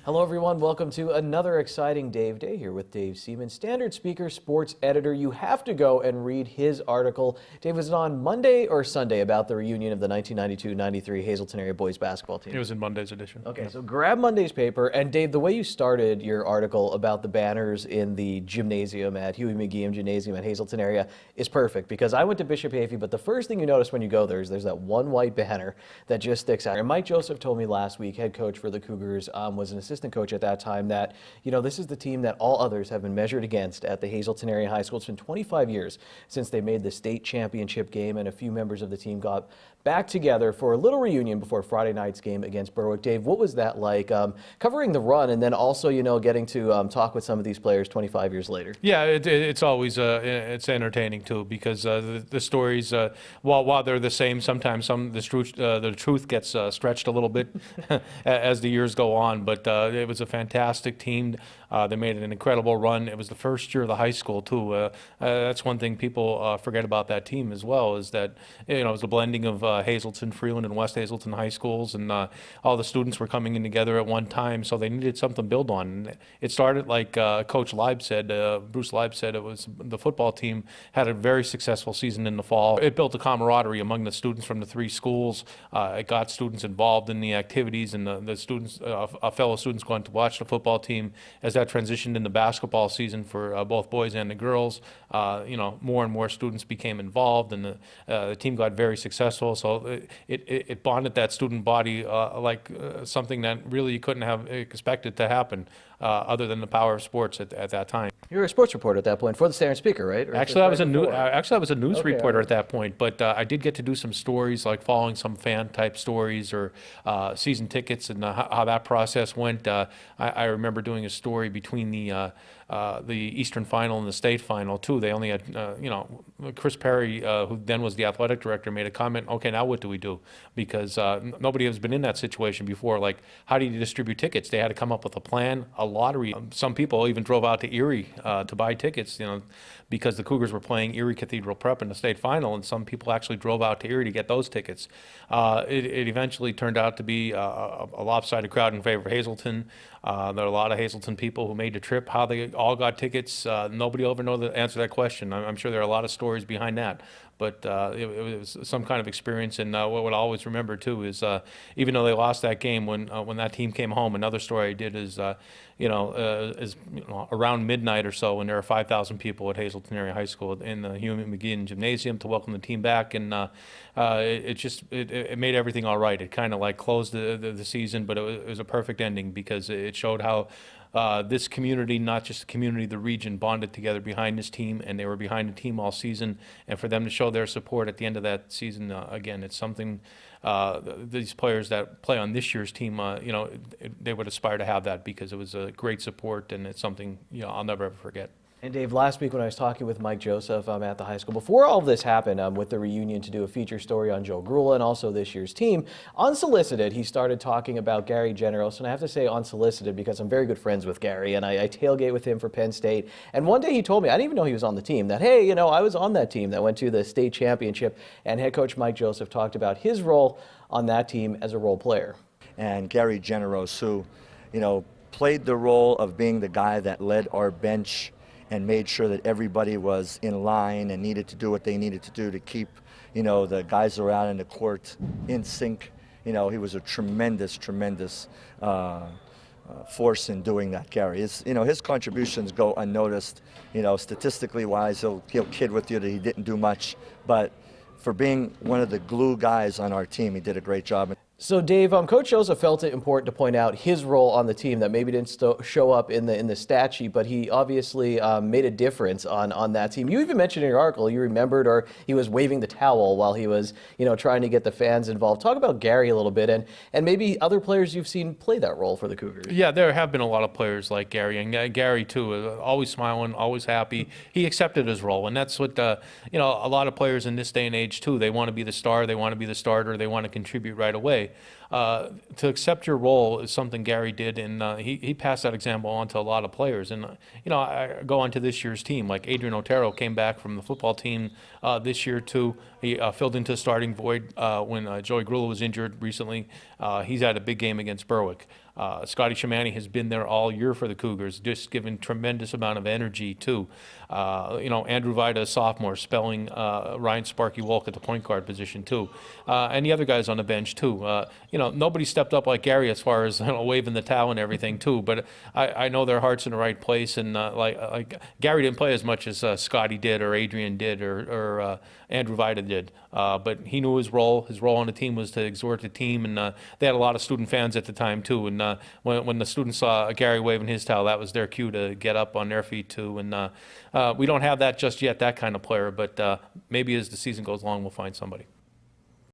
Hello, everyone. Welcome to another exciting Dave Day here with Dave Seaman, Standard Speaker sports editor. You have to go and read his article. Dave, was it on Monday or Sunday about the reunion of the 1992-93 Hazleton area boys basketball team? It was in Monday's edition. Okay, Yeah. so grab Monday's paper. And Dave, the way you started your article about the banners in the gymnasium at Huey McGeehan Gymnasium at Hazleton area is perfect, because I went to Bishop Hayfie, but the first thing you notice when you go there is there's that one white banner that just sticks out. And Mike Joseph told me last week, head coach for the Cougars, was an assistant coach at that time, that, you know, this is the team that all others have been measured against at the Hazleton area high school. It's been 25 years since they made the state championship game, and a few members of the team got back together for a little reunion before Friday night's game against Berwick. Dave, what was that like, covering the run and then also, you know, getting to talk with some of these players 25 years later? Yeah, it's always it's entertaining too, because the stories, while they're the same, sometimes the truth gets stretched a little bit as the years go on. But it was a fantastic team. They made an incredible run. It was the first year of the high school too. That's one thing people forget about that team as well, is that, you know, it was a blending of Hazleton, Freeland, and West Hazleton high schools, and all the students were coming in together at one time, so they needed something to build on. And it started, like Coach Leib said, Bruce Leib said, it was the football team had a very successful season in the fall. It built a camaraderie among the students from the three schools. It got students involved in the activities, and the students, fellow students going to watch the football team. As that transitioned into basketball season for both boys and the girls, you know, more and more students became involved, and the team got very successful. So it bonded that student body like something that really you couldn't have expected to happen, other than the power of sports at that time. You were a sports reporter at that point for the Standard Speaker, right? Or Actually, I was a news Okay, reporter all right. at that point, but I did get to do some stories, like following some fan-type stories or season tickets, and how that process went. I remember doing a story between the Eastern Final and the State Final too. They only had, you know, Chris Perry, who then was the athletic director, made a comment. Okay, now what do we do? Because nobody has been in that situation before. Like, how do you distribute tickets? They had to come up with a plan, a lottery. Some people even drove out to Erie to buy tickets, you know, because the Cougars were playing Erie Cathedral Prep in the state final, and some people actually drove out to Erie to get those tickets. It eventually turned out to be a lopsided crowd in favor of Hazleton. There are a lot of Hazleton people who made the trip. How they all got tickets, nobody will ever know the answer to that question. I'm sure there are a lot of stories behind that. But it was some kind of experience, and what I'll always remember too is, even though they lost that game, when that team came home, another story I did is, around midnight or so, when there are 5,000 people at Hazleton Area High School in the Huey McGeehan Gymnasium to welcome the team back, and it made everything all right. It kind of like closed the season, but it was a perfect ending, because it showed how this community, not just the community, the region, bonded together behind this team, and they were behind the team all season. And for them to show their support at the end of that season, again, it's something these players that play on this year's team, they would aspire to have that, because it was a great support, and it's something, you know, I'll never ever forget. And Dave, last week when I was talking with Mike Joseph at the high school, before all of this happened, with the reunion to do a feature story on Joe Grula and also this year's team, unsolicited, he started talking about Gary Generos. And I have to say unsolicited because I'm very good friends with Gary, and I tailgate with him for Penn State. And one day he told me, I didn't even know he was on the team, that, hey, you know, I was on that team that went to the state championship. And head coach Mike Joseph talked about his role on that team as a role player. And Gary Generos, who, you know, played the role of being the guy that led our bench and made sure that everybody was in line and needed to do what they needed to do to keep, you know, the guys around in the court in sync. You know, he was a tremendous force in doing that, Gary. His contributions go unnoticed. You know, statistically wise, he'll kid with you that he didn't do much, but for being one of the glue guys on our team, he did a great job. So Dave, Coach Joseph felt it important to point out his role on the team that maybe didn't show up in the stat sheet, but he obviously made a difference on that team. You even mentioned in your article, you remembered, or he was waving the towel while he was, you know, trying to get the fans involved. Talk about Gary a little bit, and maybe other players you've seen play that role for the Cougars. Yeah, there have been a lot of players like Gary, and Gary too, always smiling, always happy. He accepted his role, and that's what a lot of players in this day and age too. They want to be the star, they want to be the starter, they want to contribute right away. To accept your role is something Gary did, and he passed that example on to a lot of players. And I go on to this year's team. Like Adrian Otero came back from the football team this year too. He filled into a starting void when Joey Grula was injured recently. He's had a big game against Berwick. Scotty Shamani has been there all year for the Cougars, just given tremendous amount of energy too. Andrew Vida, a sophomore, spelling Ryan Sparky Wolk at the point guard position too, and the other guys on the bench too. Nobody stepped up like Gary as far as waving the towel and everything too. But I know their heart's in the right place, and like Gary didn't play as much as Scotty did, or Adrian did, or Andrew Vida did. But he knew his role. His role on the team was to exhort the team, and they had a lot of student fans at the time too. And when the students saw Gary waving his towel, that was their cue to get up on their feet too. And we don't have that just yet, that kind of player. But maybe as the season goes along, we'll find somebody.